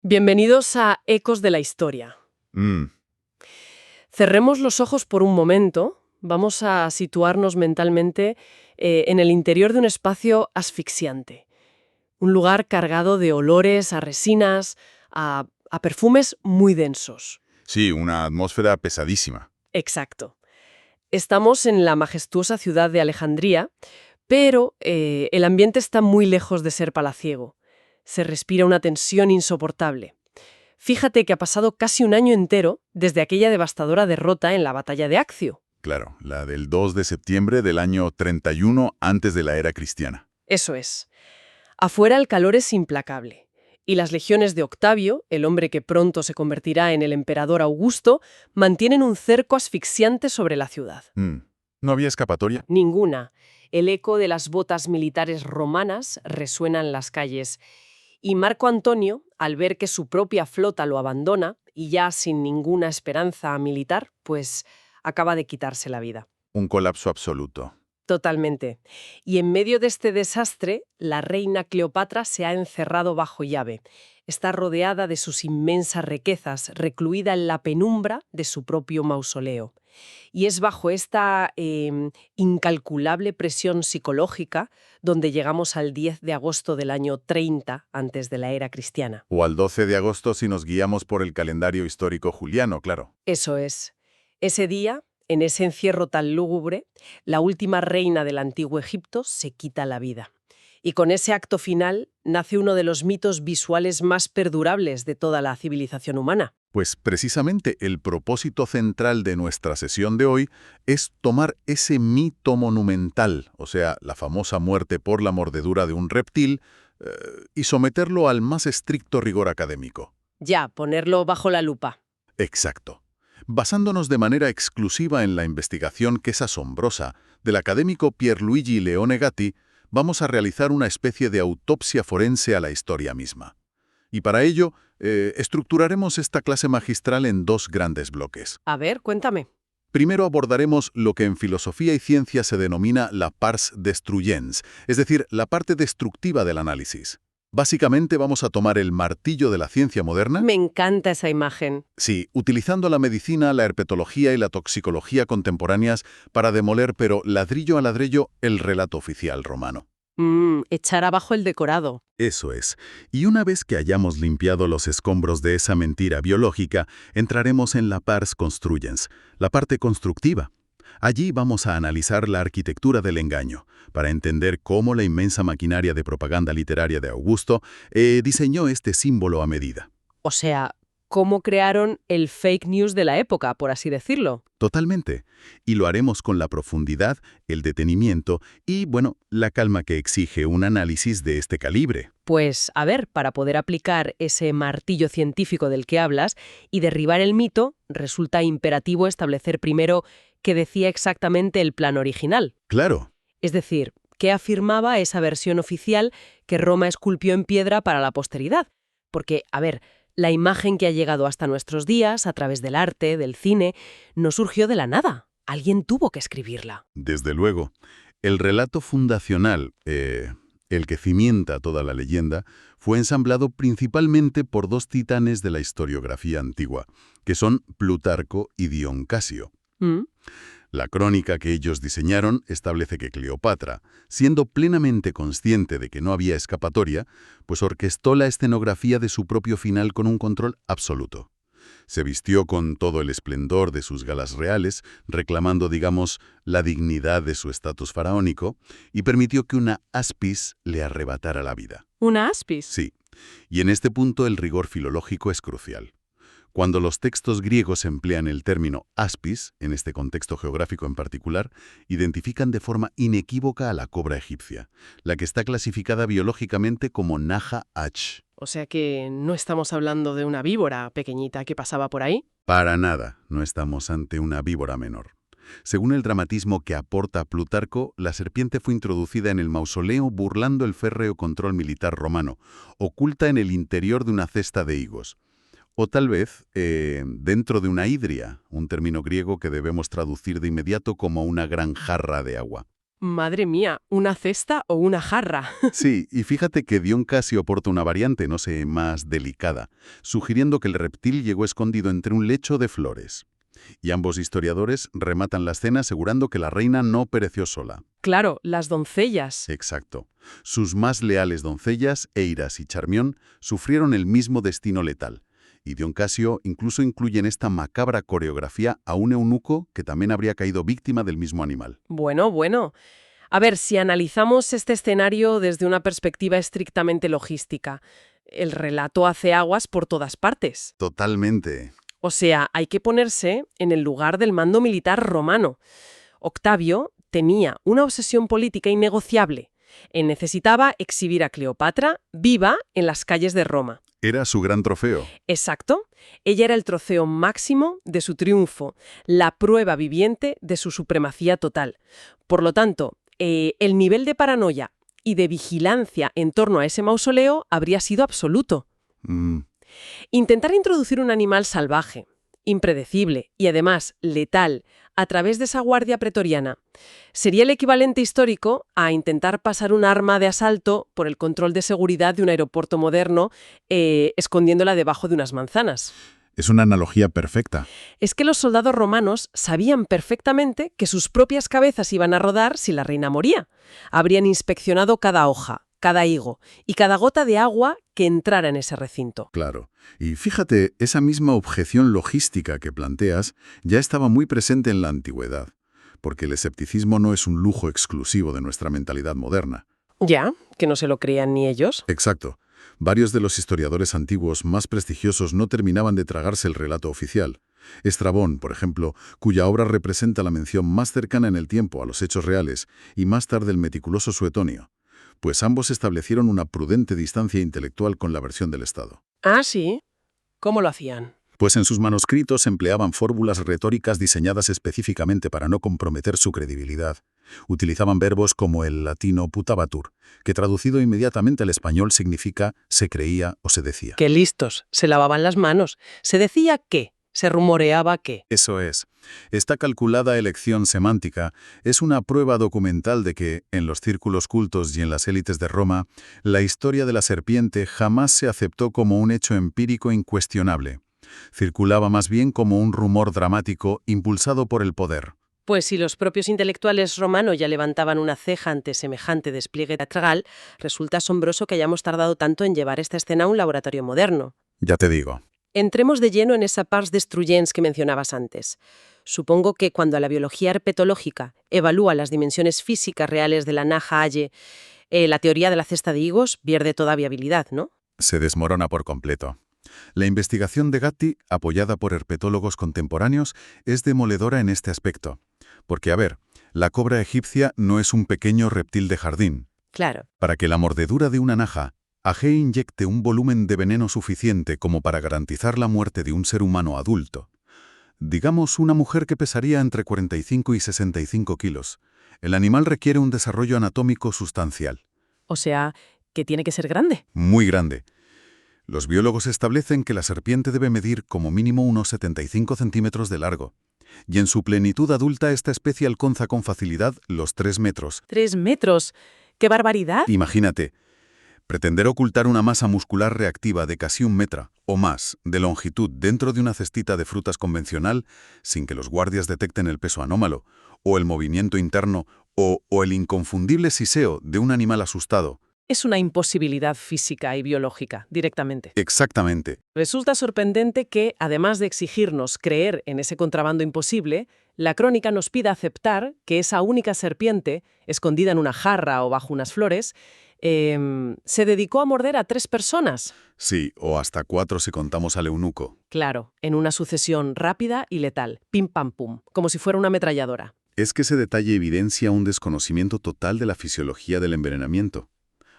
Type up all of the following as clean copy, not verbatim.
Bienvenidos a Ecos de la Historia. Mm, Cerremos los ojos por un momento. Vamos a situarnos mentalmente en el interior de un espacio asfixiante. Un lugar cargado de olores, a resinas, a perfumes muy densos. sí, una atmósfera pesadísima. Exacto. Estamos en la majestuosa ciudad de Alejandría, pero el ambiente está muy lejos de ser palaciego. Se respira una tensión insoportable. Fíjate que ha pasado casi un año entero desde aquella devastadora derrota en la batalla de Accio. Claro, la del 2 de septiembre del año 31 antes de la era cristiana. Eso es. Afuera el calor es implacable. Y las legiones de Octavio, el hombre que pronto se convertirá en el emperador Augusto, mantienen un cerco asfixiante sobre la ciudad. ¿No había escapatoria? Ninguna. El eco de las botas militares romanas resuena en las calles. Y Marco Antonio, al ver que su propia flota lo abandona, y ya sin ninguna esperanza militar, pues acaba de quitarse la vida. Un colapso absoluto. Totalmente. Y en medio de este desastre, la reina Cleopatra se ha encerrado bajo llave. Está rodeada de sus inmensas riquezas, recluida en la penumbra de su propio mausoleo. Y es bajo esta incalculable presión psicológica donde llegamos al 10 de agosto del año 30 antes de la era cristiana. O al 12 de agosto si nos guiamos por el calendario histórico juliano, claro. Eso es. Ese día, en ese encierro tan lúgubre, la última reina del antiguo Egipto se quita la vida. Y con ese acto final nace uno de los mitos visuales más perdurables de toda la civilización humana. Pues precisamente el propósito central de nuestra sesión de hoy es tomar ese mito monumental, o sea, la famosa muerte por la mordedura de un reptil, y someterlo al más estricto rigor académico. Ya, ponerlo bajo la lupa. Exacto. Basándonos de manera exclusiva en la investigación que es asombrosa del académico Pierluigi Leone Gatti, vamos a realizar una especie de autopsia forense a la historia misma. Y para ello, estructuraremos esta clase magistral en dos grandes bloques. A ver, cuéntame. Primero abordaremos lo que en filosofía y ciencia se denomina la pars destruyens, es decir, la parte destructiva del análisis. Básicamente vamos a tomar el martillo de la ciencia moderna. Me encanta esa imagen. Sí, utilizando la medicina, la herpetología y la toxicología contemporáneas para demoler, pero ladrillo a ladrillo, el relato oficial romano. Echar abajo el decorado. Eso es. Y una vez que hayamos limpiado los escombros de esa mentira biológica, entraremos en la pars construyens, la parte constructiva. Allí vamos a analizar la arquitectura del engaño, para entender cómo la inmensa maquinaria de propaganda literaria de Augusto diseñó este símbolo a medida. O sea, cómo crearon el fake news de la época, por así decirlo. Totalmente. Y lo haremos con la profundidad, el detenimiento y, bueno, la calma que exige un análisis de este calibre. Pues, a ver, para poder aplicar ese martillo científico del que hablas y derribar el mito, resulta imperativo establecer primero qué decía exactamente el plan original. Claro. Es decir, qué afirmaba esa versión oficial que Roma esculpió en piedra para la posteridad. Porque, a ver, la imagen que ha llegado hasta nuestros días, a través del arte, del cine, no surgió de la nada. Alguien tuvo que escribirla. Desde luego. El relato fundacional, el que cimienta toda la leyenda, fue ensamblado principalmente por dos titanes de la historiografía antigua, que son Plutarco y Dion Casio. ¿Mm? La crónica que ellos diseñaron establece que Cleopatra, siendo plenamente consciente de que no había escapatoria, pues orquestó la escenografía de su propio final con un control absoluto. Se vistió con todo el esplendor de sus galas reales, reclamando, digamos, la dignidad de su estatus faraónico, y permitió que una aspis le arrebatara la vida. ¿Una aspis? Sí, y en este punto el rigor filológico es crucial. Cuando los textos griegos emplean el término aspis, en este contexto geográfico en particular, identifican de forma inequívoca a la cobra egipcia, la que está clasificada biológicamente como Naja H. O sea que no estamos hablando de una víbora pequeñita que pasaba por ahí. Para nada, no estamos ante una víbora menor. Según el dramatismo que aporta Plutarco, la serpiente fue introducida en el mausoleo burlando el férreo control militar romano, oculta en el interior de una cesta de higos. O tal vez dentro de una hidria, un término griego que debemos traducir de inmediato como una gran jarra de agua. Madre mía, ¿una cesta o una jarra? Sí, y fíjate que Dion Casio aporta una variante, no sé, más delicada, sugiriendo que el reptil llegó escondido entre un lecho de flores. Y ambos historiadores rematan la escena asegurando que la reina no pereció sola. Claro, las doncellas. Exacto. Sus más leales doncellas, Eiras y Charmión, sufrieron el mismo destino letal. Y Dion Casio incluso incluye en esta macabra coreografía a un eunuco que también habría caído víctima del mismo animal. Bueno. A ver, si analizamos este escenario desde una perspectiva estrictamente logística, el relato hace aguas por todas partes. Totalmente. O sea, hay que ponerse en el lugar del mando militar romano. Octavio tenía una obsesión política innegociable. Necesitaba exhibir a Cleopatra viva en las calles de Roma. Era su gran trofeo. Exacto. Ella era el trofeo máximo de su triunfo, la prueba viviente de su supremacía total. Por lo tanto, el nivel de paranoia y de vigilancia en torno a ese mausoleo habría sido absoluto. Intentar introducir un animal salvaje, impredecible y además letal a través de esa guardia pretoriana sería el equivalente histórico a intentar pasar un arma de asalto por el control de seguridad de un aeropuerto moderno escondiéndola debajo de unas manzanas. Es una analogía perfecta. Es que los soldados romanos sabían perfectamente que sus propias cabezas iban a rodar si la reina moría. Habrían inspeccionado cada hoja, cada higo y cada gota de agua que entrara en ese recinto. Claro. Y fíjate, esa misma objeción logística que planteas ya estaba muy presente en la antigüedad, porque el escepticismo no es un lujo exclusivo de nuestra mentalidad moderna. Ya, que no se lo creían ni ellos. Exacto. Varios de los historiadores antiguos más prestigiosos no terminaban de tragarse el relato oficial. Estrabón, por ejemplo, cuya obra representa la mención más cercana en el tiempo a los hechos reales, y más tarde el meticuloso Suetonio, pues ambos establecieron una prudente distancia intelectual con la versión del Estado. Ah, sí. ¿Cómo lo hacían? Pues en sus manuscritos empleaban fórmulas retóricas diseñadas específicamente para no comprometer su credibilidad. Utilizaban verbos como el latino putabatur, que traducido inmediatamente al español significa se creía o se decía. ¡Qué listos! Se lavaban las manos. Se decía qué, se rumoreaba qué. Eso es. Esta calculada elección semántica es una prueba documental de que, en los círculos cultos y en las élites de Roma, la historia de la serpiente jamás se aceptó como un hecho empírico incuestionable. Circulaba más bien como un rumor dramático impulsado por el poder. Pues si los propios intelectuales romanos ya levantaban una ceja ante semejante despliegue teatral, resulta asombroso que hayamos tardado tanto en llevar esta escena a un laboratorio moderno. Ya te digo. Entremos de lleno en esa pars destruyens que mencionabas antes. Supongo que cuando la biología herpetológica evalúa las dimensiones físicas reales de la naja Aye, la teoría de la cesta de higos pierde toda viabilidad, ¿no? Se desmorona por completo. La investigación de Gatti, apoyada por herpetólogos contemporáneos, es demoledora en este aspecto. Porque, a ver, la cobra egipcia no es un pequeño reptil de jardín. Claro. Para que la mordedura de una naja Aje inyecte un volumen de veneno suficiente como para garantizar la muerte de un ser humano adulto. Digamos una mujer que pesaría entre 45 y 65 kilos. El animal requiere un desarrollo anatómico sustancial. O sea, que tiene que ser grande. Muy grande. Los biólogos establecen que la serpiente debe medir como mínimo unos 75 centímetros de largo. Y en su plenitud adulta esta especie alcanza con facilidad los 3 metros. ¿3 metros? ¡Qué barbaridad! Imagínate. Pretender ocultar una masa muscular reactiva de casi 1 metro o más de longitud dentro de una cestita de frutas convencional sin que los guardias detecten el peso anómalo, o el movimiento interno, o el inconfundible siseo de un animal asustado. Es una imposibilidad física y biológica, directamente. Exactamente. Resulta sorprendente que, además de exigirnos creer en ese contrabando imposible, la crónica nos pida aceptar que esa única serpiente, escondida en una jarra o bajo unas flores, se dedicó a morder a 3 personas. Sí, o hasta 4 si contamos al eunuco. Claro, en una sucesión rápida y letal, pim pam pum, como si fuera una ametralladora. Es que ese detalle evidencia un desconocimiento total de la fisiología del envenenamiento.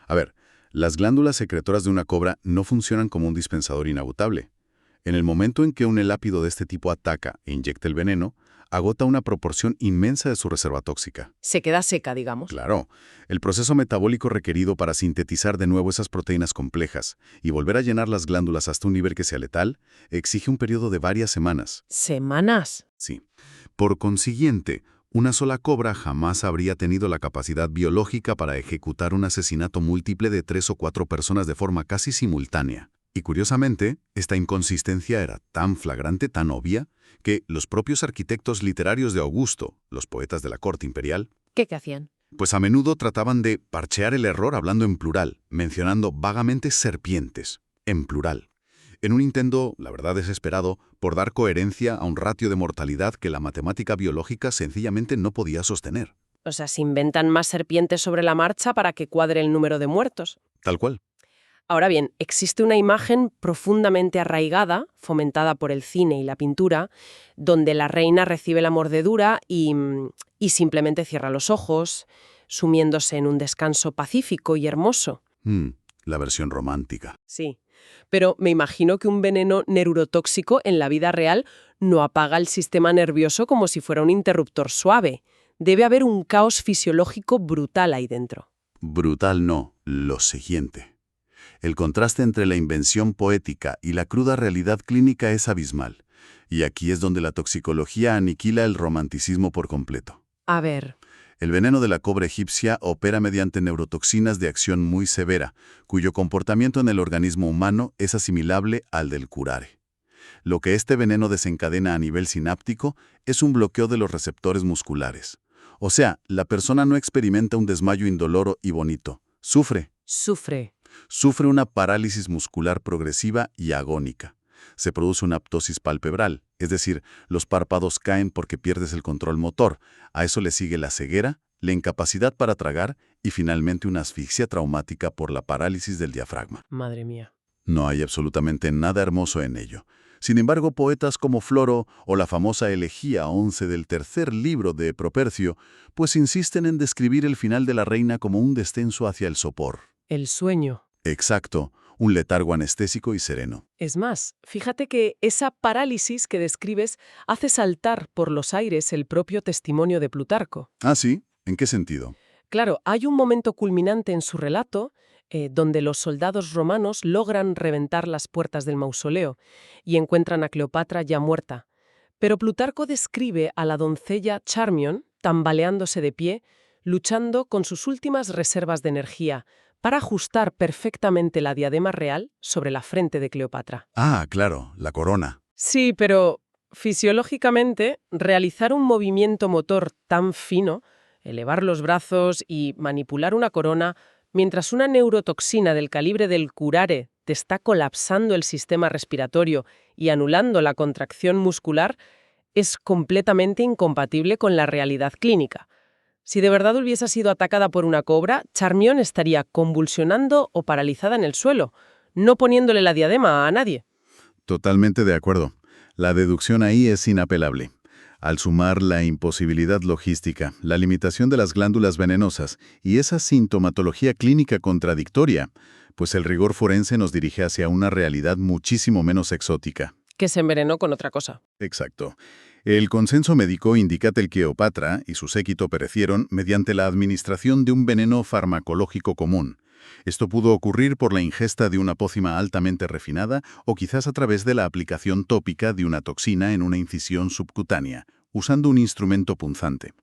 A ver, las glándulas secretoras de una cobra no funcionan como un dispensador inagotable. En el momento en que un elápido de este tipo ataca e inyecta el veneno, agota una proporción inmensa de su reserva tóxica. Se queda seca, digamos. Claro, el proceso metabólico requerido para sintetizar de nuevo esas proteínas complejas y volver a llenar las glándulas hasta un nivel que sea letal, exige un periodo de varias semanas. ¿Semanas? Sí. Por consiguiente, Una sola cobra jamás habría tenido la capacidad biológica para ejecutar un asesinato múltiple de 3 o 4 personas de forma casi simultánea. Y curiosamente, esta inconsistencia era tan flagrante, tan obvia, que los propios arquitectos literarios de Augusto, los poetas de la corte imperial, ¿Qué hacían? pues a menudo trataban de parchear el error hablando en plural, mencionando vagamente serpientes, en plural, en un intento, la verdad desesperado, por dar coherencia a un ratio de mortalidad que la matemática biológica sencillamente no podía sostener. O sea, se inventan más serpientes sobre la marcha para que cuadre el número de muertos. Tal cual. Ahora bien, existe una imagen profundamente arraigada, fomentada por el cine y la pintura, donde la reina recibe la mordedura y simplemente cierra los ojos, sumiéndose en un descanso pacífico y hermoso. La versión romántica. Sí, pero me imagino que un veneno neurotóxico en la vida real no apaga el sistema nervioso como si fuera un interruptor suave. Debe haber un caos fisiológico brutal ahí dentro. Brutal no, lo siguiente. El contraste entre la invención poética y la cruda realidad clínica es abismal. Y aquí es donde la toxicología aniquila el romanticismo por completo. A ver. El veneno de la cobra egipcia opera mediante neurotoxinas de acción muy severa, cuyo comportamiento en el organismo humano es asimilable al del curare. Lo que este veneno desencadena a nivel sináptico es un bloqueo de los receptores musculares. O sea, la persona no experimenta un desmayo indoloro y bonito. Sufre. Sufre una parálisis muscular progresiva y agónica. Se produce una ptosis palpebral, es decir, los párpados caen porque pierdes el control motor. A eso le sigue la ceguera, la incapacidad para tragar y finalmente una asfixia traumática por la parálisis del diafragma. Madre mía. No hay absolutamente nada hermoso en ello. Sin embargo, poetas como Floro o la famosa Elegía 11 del tercer libro de Propercio, pues insisten en describir el final de la reina como un descenso hacia el sopor. El sueño. Exacto, un letargo anestésico y sereno. Es más, fíjate que esa parálisis que describes hace saltar por los aires el propio testimonio de Plutarco. ¿Ah, sí? ¿En qué sentido? Claro, hay un momento culminante en su relato donde los soldados romanos logran reventar las puertas del mausoleo y encuentran a Cleopatra ya muerta. Pero Plutarco describe a la doncella Charmion tambaleándose de pie, luchando con sus últimas reservas de energía para ajustar perfectamente la diadema real sobre la frente de Cleopatra. Ah, claro, la corona. Sí, pero fisiológicamente, realizar un movimiento motor tan fino, elevar los brazos y manipular una corona, mientras una neurotoxina del calibre del curare te está colapsando el sistema respiratorio y anulando la contracción muscular, es completamente incompatible con la realidad clínica. Si de verdad hubiese sido atacada por una cobra, Charmion estaría convulsionando o paralizada en el suelo, no poniéndole la diadema a nadie. Totalmente de acuerdo. La deducción ahí es inapelable. Al sumar la imposibilidad logística, la limitación de las glándulas venenosas y esa sintomatología clínica contradictoria, pues el rigor forense nos dirige hacia una realidad muchísimo menos exótica. Que se envenenó con otra cosa. Exacto. El consenso médico indica que el Cleopatra y su séquito perecieron mediante la administración de un veneno farmacológico común. Esto pudo ocurrir por la ingesta de una pócima altamente refinada o quizás a través de la aplicación tópica de una toxina en una incisión subcutánea, usando un instrumento punzante.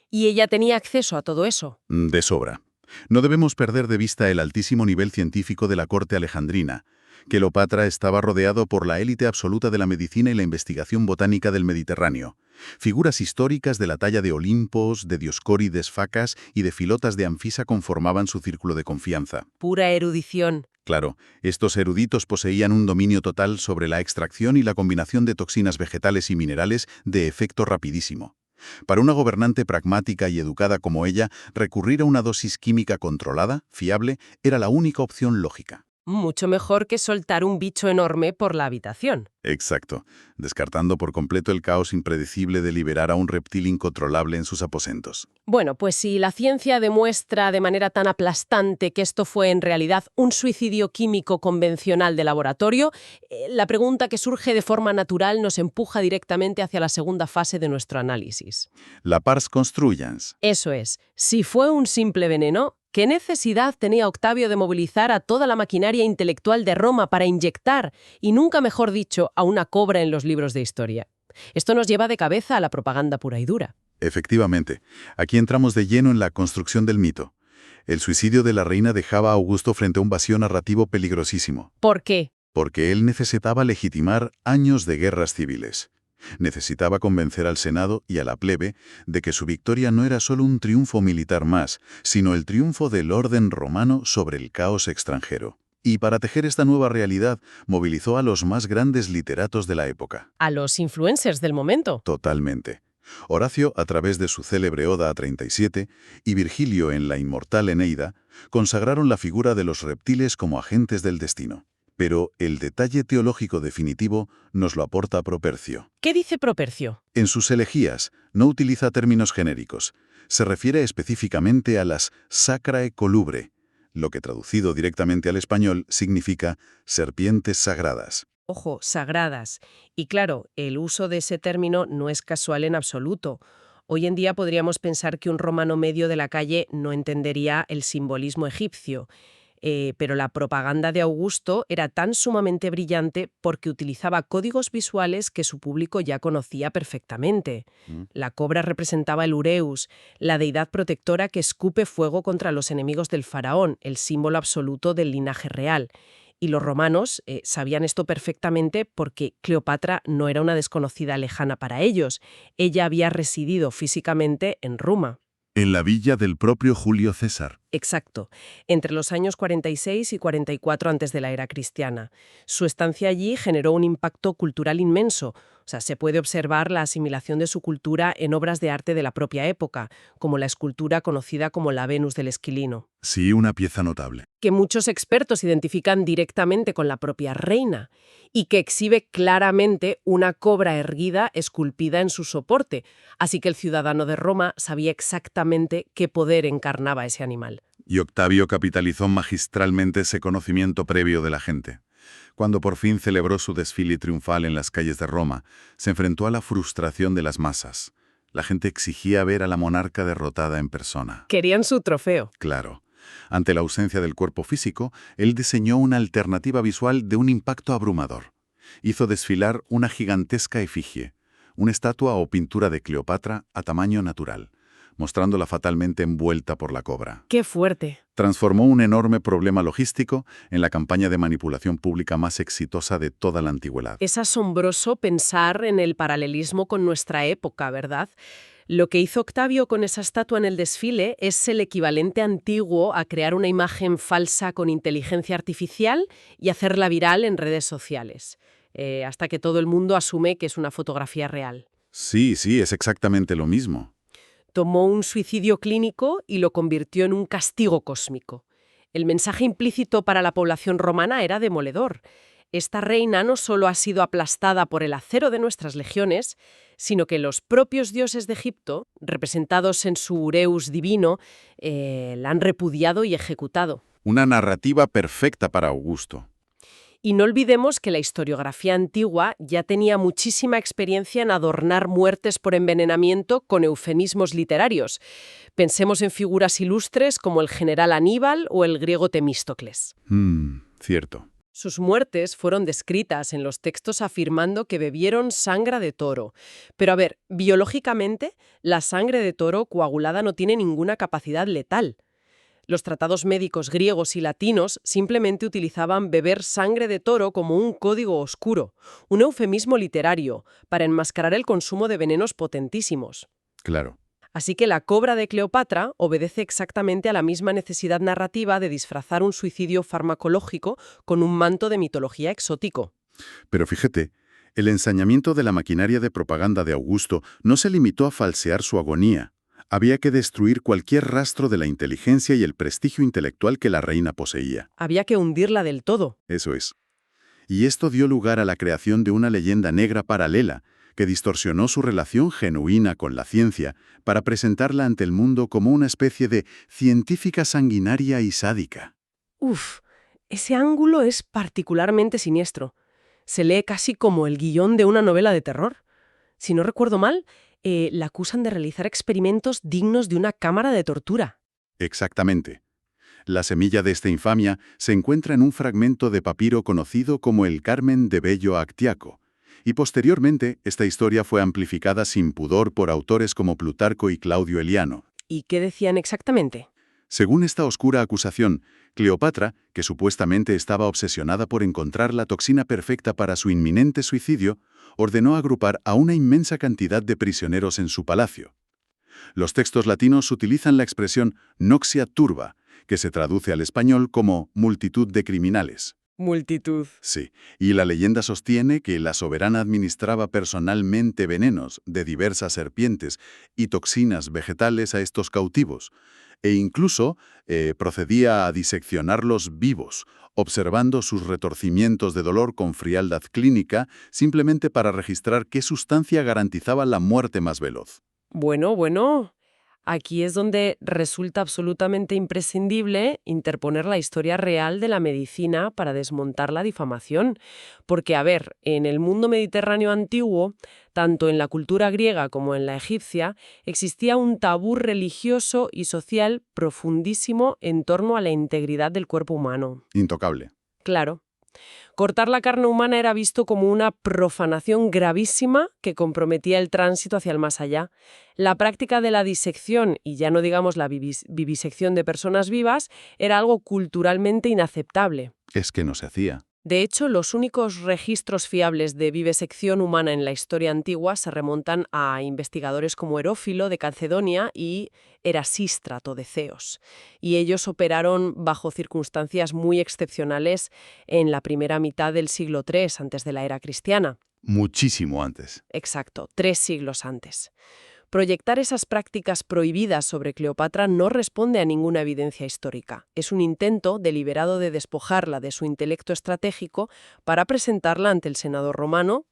¿Y ella tenía acceso a todo eso? De sobra. No debemos perder de vista el altísimo nivel científico de la corte alejandrina. Cleopatra estaba rodeado por la élite absoluta de la medicina y la investigación botánica del Mediterráneo. Figuras históricas de la talla de Olimpos, de Dioscórides Facas y de Filotas de Anfisa conformaban su círculo de confianza. Pura erudición. Claro, estos eruditos poseían un dominio total sobre la extracción y la combinación de toxinas vegetales y minerales de efecto rapidísimo. Para una gobernante pragmática y educada como ella, recurrir a una dosis química controlada, fiable, era la única opción lógica. Mucho mejor que soltar un bicho enorme por la habitación. Exacto, descartando por completo el caos impredecible de liberar a un reptil incontrolable en sus aposentos. Bueno, pues si la ciencia demuestra de manera tan aplastante que esto fue en realidad un suicidio químico convencional de laboratorio, la pregunta que surge de forma natural nos empuja directamente hacia la segunda fase de nuestro análisis. La pars construyans. Eso es, si fue un simple veneno, ¿qué necesidad tenía Octavio de movilizar a toda la maquinaria intelectual de Roma para inyectar, y nunca mejor dicho, a una cobra en los libros de historia? Esto nos lleva de cabeza a la propaganda pura y dura. Efectivamente, aquí entramos de lleno en la construcción del mito. El suicidio de la reina dejaba a Augusto frente a un vacío narrativo peligrosísimo, ¿Por qué? porque él necesitaba legitimar años de guerras civiles. Necesitaba convencer al Senado y a la plebe de que su victoria no era solo un triunfo militar más, sino el triunfo del orden romano sobre el caos extranjero. Y para tejer esta nueva realidad, movilizó a los más grandes literatos de la época. A los influencers del momento. Totalmente. Horacio, a través de su célebre Oda a 37, y Virgilio en la inmortal Eneida, consagraron la figura de los reptiles como agentes del destino. Pero el detalle teológico definitivo nos lo aporta Propercio. ¿Qué dice Propercio? En sus elegías no utiliza términos genéricos. Se refiere específicamente a las Sacrae Colubre, lo que traducido directamente al español significa serpientes sagradas. Ojo, sagradas. Y claro, el uso de ese término no es casual en absoluto. Hoy en día podríamos pensar que un romano medio de la calle no entendería el simbolismo egipcio. Pero la propaganda de Augusto era tan sumamente brillante porque utilizaba códigos visuales que su público ya conocía perfectamente. ¿Mm? La cobra representaba el Ureus, la deidad protectora que escupe fuego contra los enemigos del faraón, el símbolo absoluto del linaje real. Y los romanos sabían esto perfectamente porque Cleopatra no era una desconocida lejana para ellos. Ella había residido físicamente en Roma. En la villa del propio Julio César. Exacto, entre los años 46 y 44 antes de la era cristiana. Su estancia allí generó un impacto cultural inmenso. O sea, se puede observar la asimilación de su cultura en obras de arte de la propia época, como la escultura conocida como la Venus del Esquilino, Sí, una pieza notable. que muchos expertos identifican directamente con la propia reina y que exhibe claramente una cobra erguida esculpida en su soporte, así que el ciudadano de Roma sabía exactamente qué poder encarnaba ese animal. Y Octavio capitalizó magistralmente ese conocimiento previo de la gente. Cuando por fin celebró su desfile triunfal en las calles de Roma, se enfrentó a la frustración de las masas. La gente exigía ver a la monarca derrotada en persona. Querían su trofeo. Claro. Ante la ausencia del cuerpo físico, él diseñó una alternativa visual de un impacto abrumador. Hizo desfilar una gigantesca efigie, una estatua o pintura de Cleopatra a tamaño natural, mostrándola fatalmente envuelta por la cobra. ¡Qué fuerte! Transformó un enorme problema logístico en la campaña de manipulación pública más exitosa de toda la antigüedad. Es asombroso pensar en el paralelismo con nuestra época, ¿verdad? Lo que hizo Octavio con esa estatua en el desfile es el equivalente antiguo a crear una imagen falsa con inteligencia artificial y hacerla viral en redes sociales, hasta que todo el mundo asume que es una fotografía real. Sí, es exactamente lo mismo. Tomó un suicidio clínico y lo convirtió en un castigo cósmico. El mensaje implícito para la población romana era demoledor. Esta reina no solo ha sido aplastada por el acero de nuestras legiones, sino que los propios dioses de Egipto, representados en su Ureus divino, la han repudiado y ejecutado. Una narrativa perfecta para Augusto. Y no olvidemos que la historiografía antigua ya tenía muchísima experiencia en adornar muertes por envenenamiento con eufemismos literarios. Pensemos en figuras ilustres como el general Aníbal o el griego Temístocles. Cierto. Sus muertes fueron descritas en los textos afirmando que bebieron sangre de toro. Pero a ver, biológicamente, la sangre de toro coagulada no tiene ninguna capacidad letal. Los tratados médicos griegos y latinos simplemente utilizaban beber sangre de toro como un código oscuro, un eufemismo literario, para enmascarar el consumo de venenos potentísimos. Claro. Así que la cobra de Cleopatra obedece exactamente a la misma necesidad narrativa de disfrazar un suicidio farmacológico con un manto de mitología exótico. Pero fíjate, el ensañamiento de la maquinaria de propaganda de Augusto no se limitó a falsear su agonía. Había que destruir cualquier rastro de la inteligencia y el prestigio intelectual que la reina poseía. Había que hundirla del todo. Eso es. Y esto dio lugar a la creación de una leyenda negra paralela, que distorsionó su relación genuina con la ciencia para presentarla ante el mundo como una especie de científica sanguinaria y sádica. Uf, ese ángulo es particularmente siniestro. Se lee casi como el guión de una novela de terror. Si no recuerdo mal, la acusan de realizar experimentos dignos de una cámara de tortura. Exactamente. La semilla de esta infamia se encuentra en un fragmento de papiro conocido como el Carmen de Bello Actiaco, Y posteriormente, esta historia fue amplificada sin pudor por autores como Plutarco y Claudio Eliano. ¿Y qué decían exactamente? Según esta oscura acusación, Cleopatra, que supuestamente estaba obsesionada por encontrar la toxina perfecta para su inminente suicidio, ordenó agrupar a una inmensa cantidad de prisioneros en su palacio. Los textos latinos utilizan la expresión noxia turba, que se traduce al español como multitud de criminales. Multitud. Sí, y la leyenda sostiene que la soberana administraba personalmente venenos de diversas serpientes y toxinas vegetales a estos cautivos, e incluso procedía a diseccionarlos vivos, observando sus retorcimientos de dolor con frialdad clínica, simplemente para registrar qué sustancia garantizaba la muerte más veloz. Bueno. Aquí es donde resulta absolutamente imprescindible interponer la historia real de la medicina para desmontar la difamación. Porque, a ver, en el mundo mediterráneo antiguo, tanto en la cultura griega como en la egipcia, existía un tabú religioso y social profundísimo en torno a la integridad del cuerpo humano. Intocable. Claro. Cortar la carne humana era visto como una profanación gravísima que comprometía el tránsito hacia el más allá. La práctica de la disección, y ya no digamos la vivisección de personas vivas, era algo culturalmente inaceptable. Es que no se hacía. De hecho, los únicos registros fiables de vivisección humana en la historia antigua se remontan a investigadores como Herófilo de Calcedonia y Erasístrato de Ceos. Y ellos operaron bajo circunstancias muy excepcionales en la primera mitad del siglo III, antes de la era cristiana. Muchísimo antes. Exacto, 3 siglos antes. Proyectar esas prácticas prohibidas sobre Cleopatra no responde a ninguna evidencia histórica. Es un intento deliberado de despojarla de su intelecto estratégico para presentarla ante el Senado romano,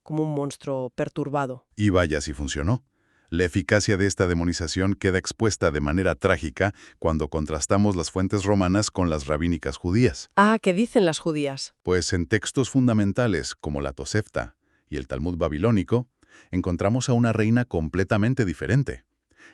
como un monstruo perturbado. Y vaya si funcionó. La eficacia de esta demonización queda expuesta de manera trágica cuando contrastamos las fuentes romanas con las rabínicas judías. Ah, ¿qué dicen las judías? Pues en textos fundamentales como la Tosefta y el Talmud babilónico, encontramos a una reina completamente diferente.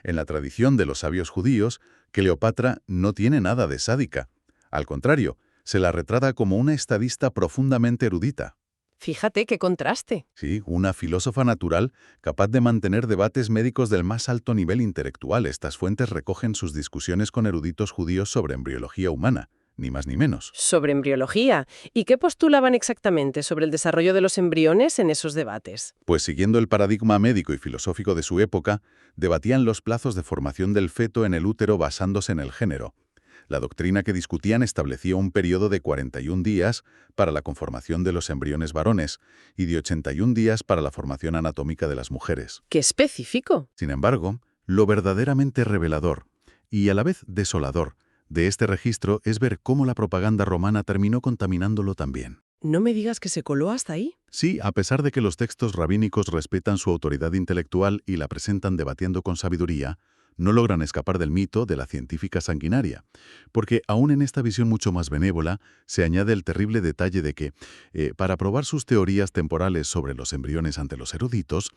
En la tradición de los sabios judíos, Cleopatra no tiene nada de sádica. Al contrario, se la retrata como una estadista profundamente erudita. Fíjate qué contraste. Sí, una filósofa natural capaz de mantener debates médicos del más alto nivel intelectual. Estas fuentes recogen sus discusiones con eruditos judíos sobre embriología humana, ni más ni menos. Sobre embriología. ¿Y qué postulaban exactamente sobre el desarrollo de los embriones en esos debates? Pues siguiendo el paradigma médico y filosófico de su época, debatían los plazos de formación del feto en el útero basándose en el género. La doctrina que discutían establecía un periodo de 41 días para la conformación de los embriones varones y de 81 días para la formación anatómica de las mujeres. ¡Qué específico! Sin embargo, lo verdaderamente revelador y a la vez desolador de este registro es ver cómo la propaganda romana terminó contaminándolo también. No me digas que se coló hasta ahí. Sí, a pesar de que los textos rabínicos respetan su autoridad intelectual y la presentan debatiendo con sabiduría, no logran escapar del mito de la científica sanguinaria, porque aún en esta visión mucho más benévola se añade el terrible detalle de que, para probar sus teorías temporales sobre los embriones ante los eruditos,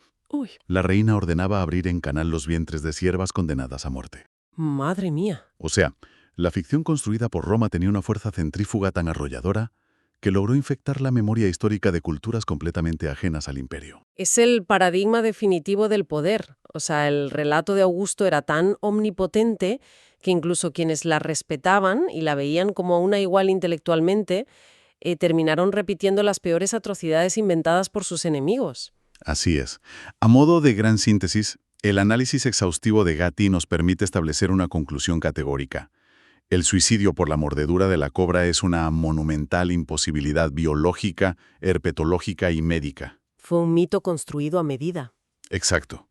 la reina ordenaba abrir en canal los vientres de siervas condenadas a muerte. ¡Madre mía! O sea, la ficción construida por Roma tenía una fuerza centrífuga tan arrolladora que logró infectar la memoria histórica de culturas completamente ajenas al imperio. Es el paradigma definitivo del poder. O sea, el relato de Augusto era tan omnipotente que incluso quienes la respetaban y la veían como una igual intelectualmente, terminaron repitiendo las peores atrocidades inventadas por sus enemigos. Así es. A modo de gran síntesis, el análisis exhaustivo de Gatti nos permite establecer una conclusión categórica. El suicidio por la mordedura de la cobra es una monumental imposibilidad biológica, herpetológica y médica. Fue un mito construido a medida. Exacto.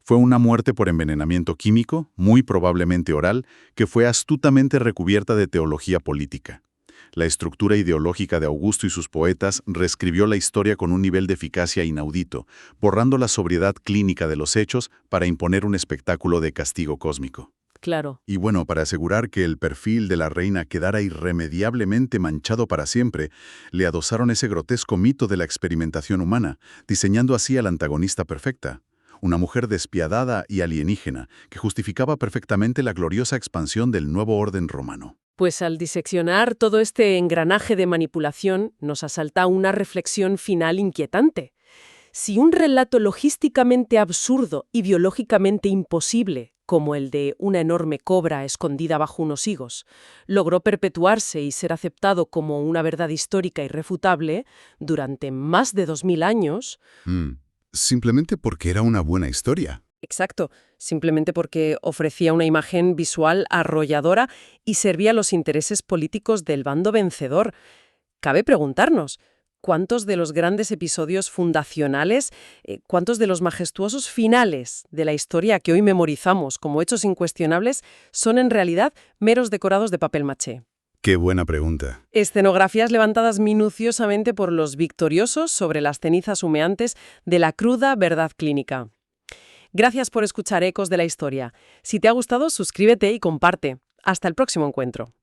Fue una muerte por envenenamiento químico, muy probablemente oral, que fue astutamente recubierta de teología política. La estructura ideológica de Augusto y sus poetas reescribió la historia con un nivel de eficacia inaudito, borrando la sobriedad clínica de los hechos para imponer un espectáculo de castigo cósmico. Claro. Y bueno, para asegurar que el perfil de la reina quedara irremediablemente manchado para siempre, le adosaron ese grotesco mito de la experimentación humana, diseñando así a la antagonista perfecta. Una mujer despiadada y alienígena que justificaba perfectamente la gloriosa expansión del nuevo orden romano. Pues al diseccionar todo este engranaje de manipulación, nos asalta una reflexión final inquietante. Si un relato logísticamente absurdo y biológicamente imposible, como el de una enorme cobra escondida bajo unos higos, logró perpetuarse y ser aceptado como una verdad histórica irrefutable durante más de 2000 años, Simplemente porque era una buena historia. exacto, simplemente porque ofrecía una imagen visual arrolladora y servía a los intereses políticos del bando vencedor, cabe preguntarnos, ¿cuántos de los grandes episodios fundacionales, cuántos de los majestuosos finales de la historia que hoy memorizamos como hechos incuestionables son en realidad meros decorados de papel maché? Qué buena pregunta. Escenografías levantadas minuciosamente por los victoriosos sobre las cenizas humeantes de la cruda verdad clínica. Gracias por escuchar Ecos de la Historia. Si te ha gustado, suscríbete y comparte. Hasta el próximo encuentro.